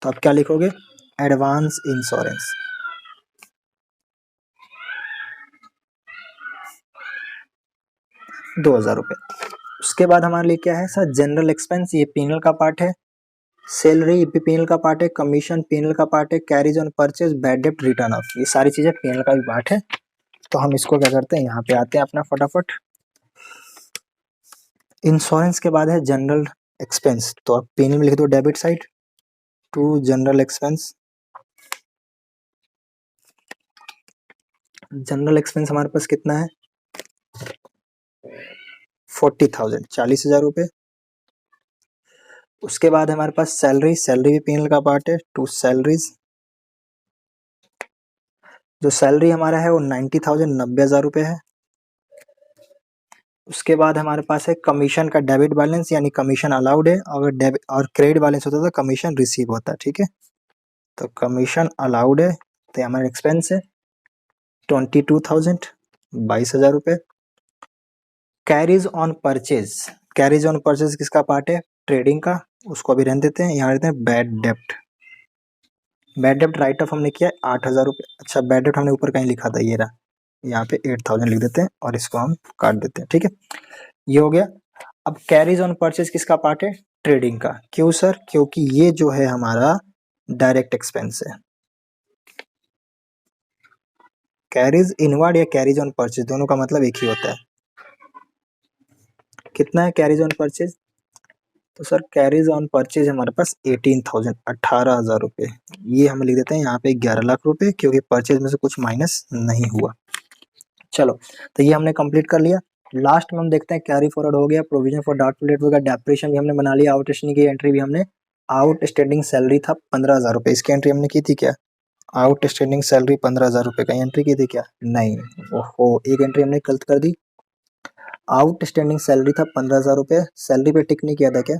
तो आप क्या लिखोगे? एडवांस इंश्योरेंस, 2,000 रुपये। उसके बाद हमारे लिए क्या है सर? जनरल एक्सपेंस, ये पीनल का पार्ट है। सैलरी पीनल का पार्ट है, कमीशन पीनल का पार्ट है, कैरीज ऑन परचेज, बैड डेप्ट, रिटर्न ऑफ, ये सारी चीजें पीनल का भी पार्ट है। तो हम इसको क्या करते हैं, यहाँ पे आते हैं अपना फटाफट। इंश्योरेंस के बाद है जनरल एक्सपेंस, तो आप पीनल में लिख दो debit side to general expense. General expense हमारे पास कितना है? 40,000, 40,000 रुपये। उसके बाद हमारे पास सैलरी, सैलरी भी पीनल का पार्ट है, टू सैलरीज। जो सैलरी हमारा है वो 90,000, 90,000 रुपये है। उसके बाद हमारे पास है कमीशन का डेबिट बैलेंस, यानी कमीशन अलाउड है, अगर डेबिट और क्रेडिट बैलेंस होता तो कमीशन रिसीव होता, ठीक है। तो कमीशन अलाउड है, तो हमारा एक्सपेंस है 22,000, 22,000 रुपये। Carriage on purchase, carriage on purchase किसका पार्ट है? ट्रेडिंग का, उसको अभी रहने देते हैं। यहाँ रहते हैं बैड डेप्ट, बैड डेप्ट राइट ऑफ हमने किया 8,000 रुपये। अच्छा, बैड डेप्ट हमने ऊपर कहीं लिखा था, ये रहा, यहाँ पे 8,000 लिख देते हैं और इसको हम काट देते हैं, ठीक है। ये हो गया। अब कैरीज ऑन परचेज किसका पार्ट है? ट्रेडिंग का। क्यों सर? क्योंकि ये जो है हमारा डायरेक्ट एक्सपेंस है। कैरीज इनवर्ड या कैरीज ऑन परचेज दोनों का मतलब एक ही होता है। कितना है कैरीज ऑन परचेज? तो सर कैरीज ऑन परचेज हमारे पास 18,000, 18,000 रुपये। ये हम लिख देते हैं यहाँ पे 11 लाख रुपए, क्योंकि परचेज में से कुछ माइनस नहीं हुआ। चलो, तो ये हमने कंप्लीट कर लिया। लास्ट में हम देखते हैं कैरी फॉरवर्ड हो गया, प्रोविजन फॉर डाउटफुल डेट हो गया, डेप्रेशन भी हमने बना लिया, आउट स्टैंडिंग की एंट्री भी हमने, आउट स्टैंडिंग सैलरी था 15,000 रुपये, इसकी एंट्री हमने की थी क्या? आउट स्टैंडिंग सैलरी 15,000 रुपये का एंट्री की थी क्या? नहीं, ओहो, एक एंट्री हमने गलत कर दी। आउट स्टैंडिंग सैलरी था 15,000 रुपये, सैलरी पे टिक नहीं किया था क्या?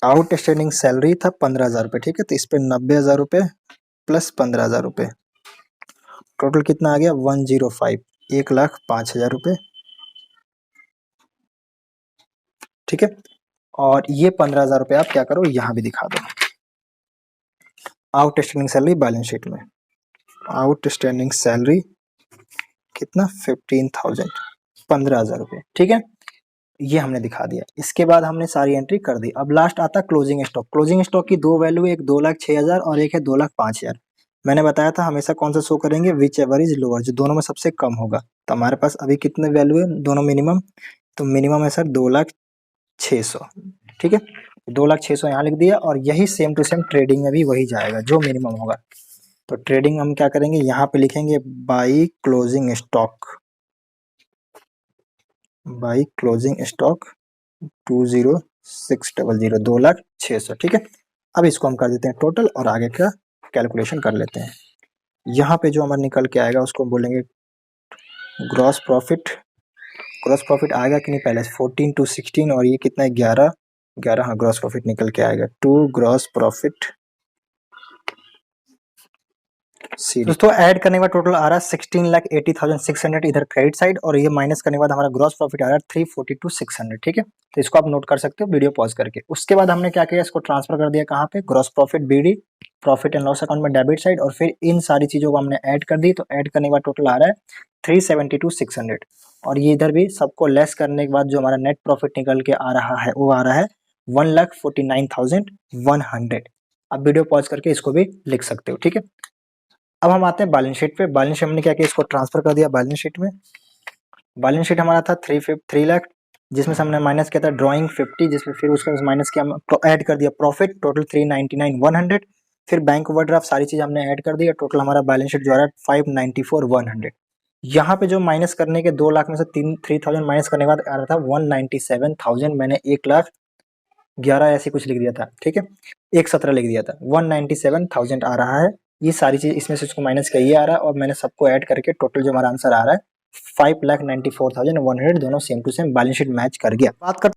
आउट स्टैंडिंग सैलरी था 15,000 रुपये, ठीक है। तो इस पे 90,000 रुपये प्लस 15,000 रुपये, टोटल कितना आ गया? 105, 1,05,000 रुपये, ठीक है। और ये 15,000 रुपये आप क्या करो, यहाँ भी दिखा दो out standing salary balance sheet में। आउट स्टैंडिंग सैलरी कितना? 15,000, 15,000 रुपये, ठीक है। ये हमने दिखा दिया। इसके बाद हमने सारी एंट्री कर दी। अब लास्ट आता क्लोजिंग स्टॉक। क्लोजिंग स्टॉक की दो वैल्यू, एक 2,06,000 और एक है 2,05,000। मैंने बताया था हमेशा कौन सा शो करेंगे, विच एवर इज लोअर, जो दोनों में सबसे कम होगा। तो हमारे पास अभी कितने वैल्यू है, दोनों मिनिमम, तो मिनिमम है सर 2,06,000। ठीक है, 2,06,000 यहाँ लिख दिया और यही सेम टू सेम ट्रेडिंग में भी वही जाएगा जो मिनिमम होगा। तो ट्रेडिंग हम क्या करेंगे, यहाँ पे लिखेंगे by closing stock, by closing stock 20600, 2,06,000। ठीक है, अब इसको हम कर देते हैं टोटल और आगे का कैलकुलेशन कर लेते हैं। यहाँ पे जो हमारा निकल के आएगा उसको बोलेंगे ग्रॉस प्रॉफिट। ग्रॉस प्रॉफिट आएगा कि नहीं पहले, 14 to 16 और ये कितना है 11, हाँ ग्रॉस प्रॉफिट निकल के आएगा। टू ग्रॉस प्रॉफिट दोस्तों ऐड करने के बाद टोटल आ रहा है 16,80,600 इधर क्रेडिट साइड, और ये माइनस करने के बाद हमारा ग्रॉस प्रॉफिट आ रहा है 342,600। ठीक है, तो इसको आप नोट कर सकते हो वीडियो पॉज करके। उसके बाद हमने क्या किया, इसको ट्रांसफर कर दिया कहाँ पे, gross profit BD profit and loss account में डेबिट साइड, और फिर इन सारी चीजों को हमने ऐड कर दी। तो ऐड करने के बाद टोटल आ रहा है 372,600, और ये इधर भी सबको लेस करने के बाद जो हमारा नेट प्रॉफिट निकल के आ रहा है वो आ रहा है 1,49,100। अब वीडियो पॉज करके इसको भी लिख सकते हो। ठीक है, अब हम आते हैं बैलेंस शीट पे। बैलेंस शीट हमने क्या किया, इसको ट्रांसफर कर दिया बैलेंस शीट में। बैलेंस शीट हमारा था 3 लाख, जिसमें से हमने माइनस किया था ड्राइंग 50, जिसमें फिर उसका माइनस किया, ऐड कर दिया प्रॉफिट टोटल 399,100, फिर बैंक ओवरड्राफ्ट सारी चीज हमने ऐड कर दी। टोटल हमारा बैलेंस शीट जो आ रहा है 594,100। यहाँ पे जो माइनस करने के 2 लाख में से 3,000 माइनस करने के बाद आ रहा था 197,000। मैंने 1,11,000 ऐसे कुछ लिख दिया था। ठीक है, 1,17,000 लिख दिया था, 197,000 आ रहा है। ये सारी चीज इसमें से उसको माइनस का ये आ रहा है, और मैंने सबको ऐड करके टोटल जो हमारा आंसर आ रहा है 5,94,100। दोनों same to same balance sheet match कर गया। बात करते